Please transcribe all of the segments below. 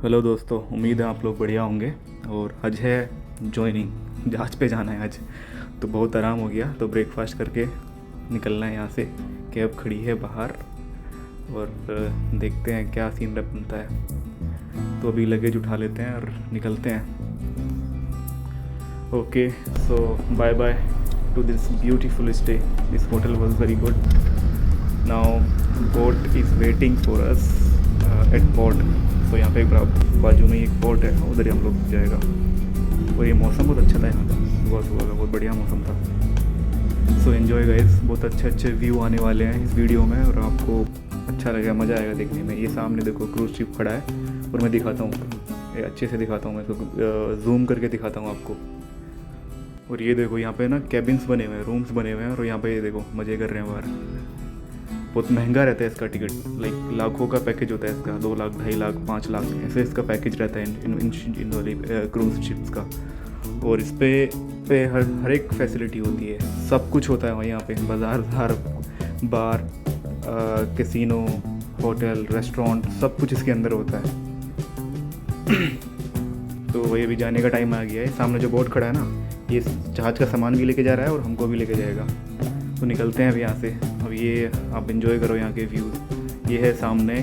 Hello दोस्तों, उम्मीद है आप लोग बढ़िया होंगे। और आज है जॉइनिंग, जहाज़ पे जाना है आज। तो बहुत आराम हो गया, तो ब्रेकफास्ट करके निकलना है यहाँ से। कैब खड़ी है बाहर और देखते हैं क्या सीन बनता है। तो अभी लगेज उठा लेते हैं और निकलते हैं। Okay, so bye bye to this beautiful stay. This hotel was very good. Now boat is waiting for us at port. तो यहाँ पे बाजू में एक पोर्ट है, उधर ही हम लोग जाएगा। और ये मौसम बहुत अच्छा था यहाँ का, सुबह सुबह का बहुत बढ़िया मौसम था। सो एन्जॉय गाइस, बहुत अच्छे अच्छे व्यू आने वाले हैं इस वीडियो में और आपको अच्छा लगेगा, मज़ा आएगा देखने में। ये सामने देखो क्रूज शिप खड़ा है और मैं दिखाता हूँ, ये अच्छे से दिखाता हूँ मैं तो, जूम करके दिखाता हूँ आपको। और ये देखो यहाँ पे ना कैबिन्स बने हुए हैं, रूम्स बने हुए हैं और यहाँ पे ये देखो मज़े कर रहे हैं बाहर। बहुत महंगा रहता है इसका टिकट, लाइक लाखों का पैकेज होता है इसका, 2 लाख 2.5 लाख 5 लाख ऐसे इसका पैकेज रहता है इन वाली क्रूज शिप्स का। और इस पे हर एक फैसिलिटी होती है, सब कुछ होता है वहाँ। यहाँ पे बाज़ार, बार, कैसीनो, होटल, रेस्टोरेंट, सब कुछ इसके अंदर होता है। तो वही अभी जाने का टाइम आ गया है। सामने जो बोट खड़ा है ना, ये जहाज़ का सामान भी लेके जा रहा है और हमको भी लेके जाएगा। तो निकलते हैं अब यहाँ से। अब ये आप एंजॉय करो यहाँ के व्यूज़। ये है सामने,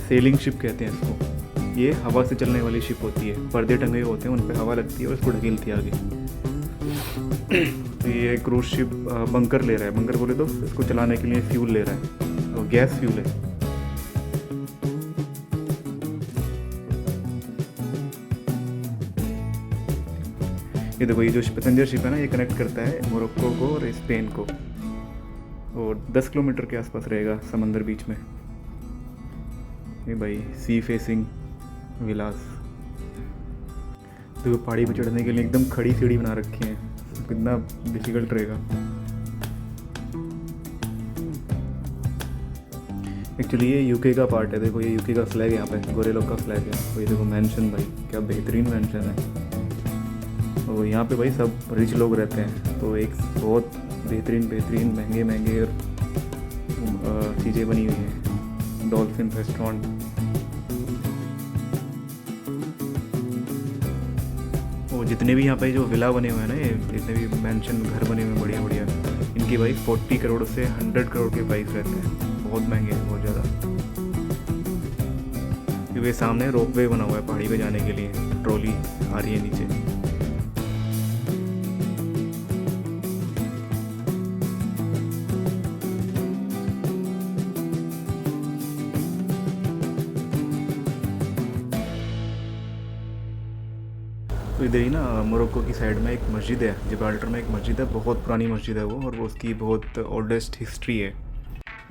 सेलिंग शिप कहते हैं इसको। ये हवा से चलने वाली शिप होती है, पर्दे टंगे हुए होते हैं, उन पर हवा लगती है और इसको ढकेलती है आगे। तो ये क्रूज शिप बंकर ले रहा है, बंकर बोले तो इसको चलाने के लिए फ्यूल ले रहा है, और गैस फ्यूल है। ये देखो, ये जो पैसेंजर शिप है ना, ये कनेक्ट करता है मोरक्को को और स्पेन को। और 10 किलोमीटर के आसपास रहेगा समंदर बीच में। ये भाई सी फेसिंग विलास। तो पहाड़ी पर चढ़ने के लिए एकदम खड़ी सीढ़ी बना रखी है, कितना डिफिकल्ट रहेगा। एक्चुअली ये यूके का पार्ट है। देखो ये यूके का फ्लैग है, यहाँ पे गोरे लोग का फ्लैग है। तो ये देखो मैंशन, भाई क्या बेहतरीन मैंशन है। और यहाँ पे भाई सब रिच लोग रहते हैं। तो एक बहुत बेहतरीन महंगे और चीज़ें बनी हुई हैं, डॉल्फिन रेस्टोरेंट। वो जितने भी यहाँ पे जो विला बने हुए हैं ना, ये जितने भी मैंशन घर बने हुए हैं बढ़िया बढ़िया, इनकी भाई 40 करोड़ से 100 करोड़ के प्राइस रहते हैं। बहुत महंगे हैं, बहुत ज़्यादा। क्योंकि सामने रोपवे बना हुआ है पहाड़ी पे जाने के लिए, ट्रॉली आ रही है नीचे। तो इधर ही ना मोरक्को की साइड में एक मस्जिद है, जिब्राल्टर में एक मस्जिद है, बहुत पुरानी मस्जिद है वो, और वो उसकी बहुत ओल्डेस्ट हिस्ट्री है।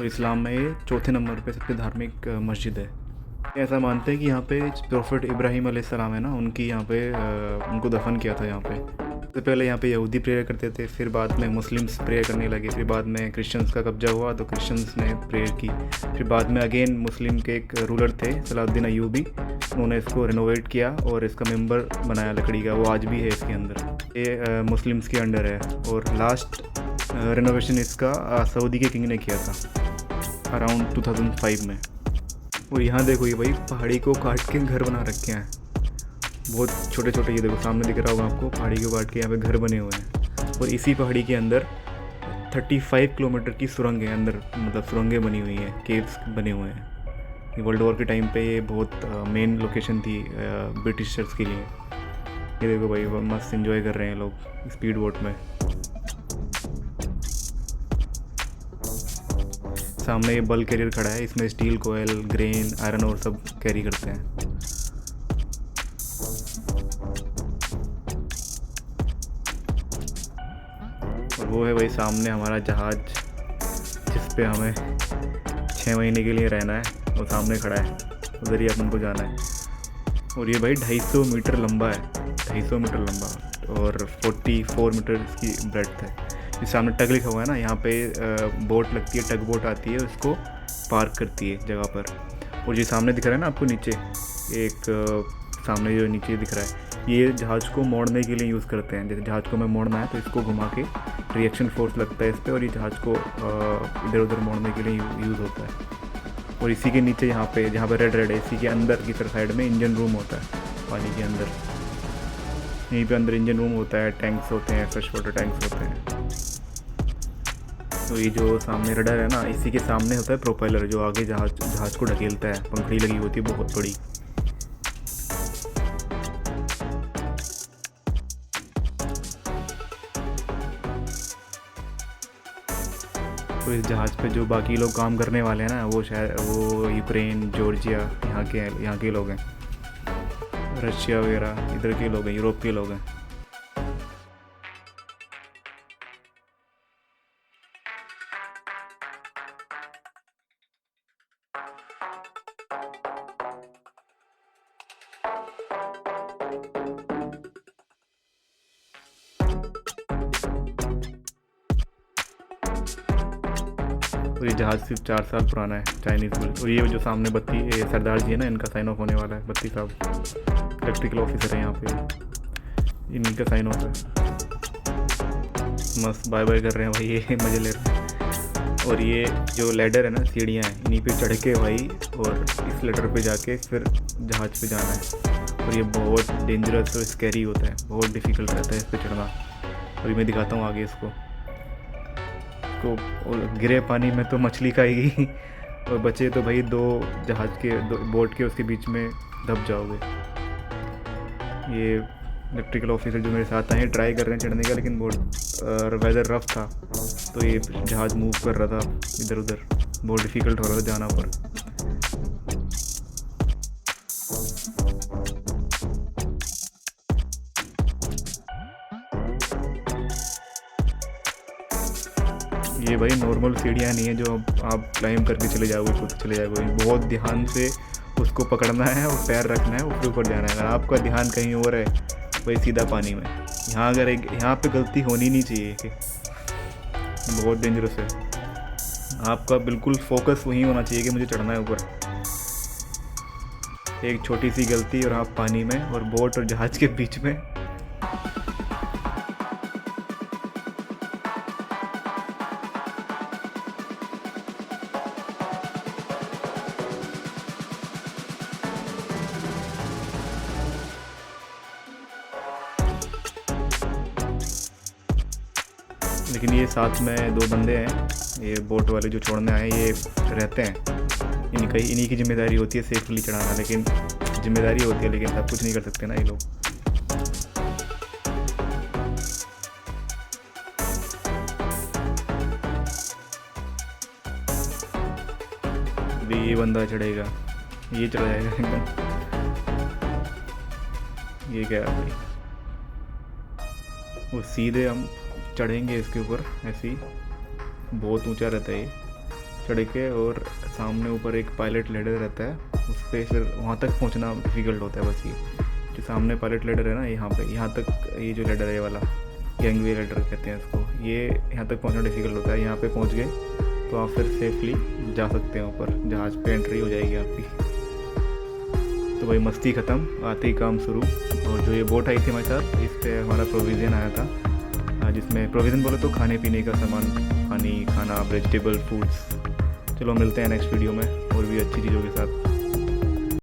और इस्लाम में ये 4थे नंबर पे सबसे धार्मिक मस्जिद है। ऐसा मानते हैं कि यहाँ पे प्रॉफिट इब्राहिम अलैहिस्सलाम है ना, उनकी यहाँ पे उनको दफन किया था यहाँ पे। सबसे पहले यहाँ पे यहूदी प्रेयर करते थे, फिर बाद में मुस्लिम्स प्रेयर करने लगे, फिर बाद में क्रिश्चियंस का कब्जा हुआ तो क्रिश्चियंस ने प्रेयर की। फिर बाद में अगेन मुस्लिम के एक रूलर थे सलाहुद्दीन अयूबी, उन्होंने इसको रिनोवेट किया और इसका मेंबर बनाया लकड़ी का, वो आज भी है इसके अंदर। ये मुस्लिम्स के अंडर है। और लास्ट रिनोवेशन इसका सऊदी के किंग ने किया था अराउंड 2005 में। और यहाँ देखो ये भाई पहाड़ी को काट के घर बना रखे हैं, बहुत छोटे छोटे। ये देखो सामने दिख रहा होगा आपको, पहाड़ी को काट के यहाँ पे घर बने हुए हैं। और इसी पहाड़ी के अंदर 35 किलोमीटर की सुरंग है अंदर, मतलब सुरंगें बनी हुई हैं, केव्स बने हुए हैं। ये वर्ल्ड वॉर के टाइम पे ये बहुत मेन लोकेशन थी ब्रिटिशर्स के लिए। ये देखो भाई मस्त एंजॉय कर रहे हैं लोग स्पीड बोट में। सामने ये बल्क कैरियर खड़ा है, इसमें स्टील, कोयल, ग्रेन, आयरन और सब कैरी करते हैं। और वो है भाई सामने हमारा जहाज़, जिस पे हमें 6 महीने के लिए रहना है, वो सामने खड़ा है, उधर ही अपन को जाना है। और ये भाई 250 मीटर लंबा है, 250 मीटर लंबा, और 44 मीटर इसकी ब्रेड्थ है। ये सामने टग लिखा हुआ है ना, यहाँ पे बोट लगती है, टग बोट आती है, उसको पार्क करती है जगह पर। और ये सामने दिख रहा है ना आपको नीचे, एक सामने जो नीचे दिख रहा है, ये जहाज़ को मोड़ने के लिए यूज़ करते हैं। जैसे जहाज़ को हमें मोड़ना है तो इसको घुमा के रिएक्शन फोर्स लगता है इस पर, और ये जहाज़ को इधर उधर मोड़ने के लिए यूज़ होता है। और इसी के नीचे यहाँ पे जहाँ पे रेड रेड है, इसी के अंदर की तरफ साइड में इंजन रूम होता है, पानी के अंदर। यहीं पे अंदर इंजन रूम होता है, टैंक्स होते हैं, फ्रेश वाटर टैंक्स होते हैं। तो ये जो सामने रडर है ना, इसी के सामने होता है प्रोपेलर, जो आगे जहाज़ को ढकेलता है, पंखड़ी लगी होती है बहुत बड़ी। तो इस जहाज़ पे जो बाकी लोग काम करने वाले हैं ना, वो शायद वो यूक्रेन, जॉर्जिया यहाँ के लोग हैं, रशिया वगैरह इधर के लोग हैं, यूरोप के लोग हैं। और ये जहाज़ सिर्फ 4 साल पुराना है, चाइनीज़ में। और ये जो सामने बत्ती, ये सरदार जी है ना, इनका साइन ऑफ होने वाला है, बत्ती साहब इलेक्ट्रिकल ऑफिसर है यहाँ पे, इन्हीं का साइन ऑफ है। मस्त बाय बाय कर रहे हैं भाई, ये मज़े ले रहे हैं। और ये जो लैडर है ना, सीढ़ियाँ हैं, इन्हीं पे चढ़ के भाई और इस लैडर पे जाके फिर जहाज़ पे जाना है। और ये बहुत डेंजरस और स्कैरी होता है, बहुत डिफ़िकल्ट रहता है इस पर चढ़ना। और ये मैं दिखाता हूँ आगे इसको गिरे पानी में तो मछली खाएगी और बचे तो भाई दो बोट के उसके बीच में दब जाओगे। ये इलेक्ट्रिकल ऑफिसर जो मेरे साथ आए ट्राई कर रहे हैं चढ़ने का, लेकिन बहुत वेदर रफ था, तो ये जहाज़ मूव कर रहा था इधर उधर, बहुत डिफ़िकल्ट हो रहा था जाना पर। ये भाई नॉर्मल सीढ़ियाँ नहीं है जो आप क्लाइंब करके चले जाओगे, खुद चले जाओगे। बहुत ध्यान से उसको पकड़ना है और पैर रखना है, उसके ऊपर जाना है। अगर आपका ध्यान कहीं और है, वही सीधा पानी में। यहाँ पे गलती होनी नहीं चाहिए कि बहुत डेंजरस है। आपका बिल्कुल फोकस वहीं होना चाहिए कि मुझे चढ़ना है ऊपर। एक छोटी सी गलती और आप पानी में, और बोट और जहाज़ के बीच में। लेकिन ये साथ में 2 बंदे हैं, ये बोट वाले जो छोड़ने आए, ये रहते हैं, इन्हीं की जिम्मेदारी होती है सेफली चढ़ाना। लेकिन जिम्मेदारी होती है, लेकिन सब कुछ नहीं कर सकते ना ये लोग। अभी ये बंदा चढ़ेगा, ये चढ़ जाएगा एकदम। ये क्या है भाई, वो सीधे हम चढ़ेंगे इसके ऊपर, ऐसे ही बहुत ऊंचा रहता है ये, चढ़ के, और सामने ऊपर एक पायलट लैडर रहता है, उस पर फिर वहाँ तक पहुँचना डिफ़िकल्ट होता है। बस ये जो सामने पायलट लैडर है ना, यहाँ तक ये जो लैडर है, ये वाला गैंगवे लैडर कहते हैं इसको, ये यहाँ तक पहुँचना डिफ़िकल्ट होता है। यहाँ पे पहुँच गए तो आप फिर सेफली जा सकते हैं ऊपर, जहाज़ पे एंट्री हो जाएगी आपकी। तो भाई मस्ती ख़त्म, आते ही काम शुरू। और जो ये बोट आई थी हमारे साथ, इस पर हमारा प्रोविज़न आया था, जिसमें प्रोविज़न बोले तो खाने पीने का सामान, पानी, खाना, वेजिटेबल, फ्रूट्स। चलो मिलते हैं नेक्स्ट वीडियो में और भी अच्छी चीज़ों के साथ।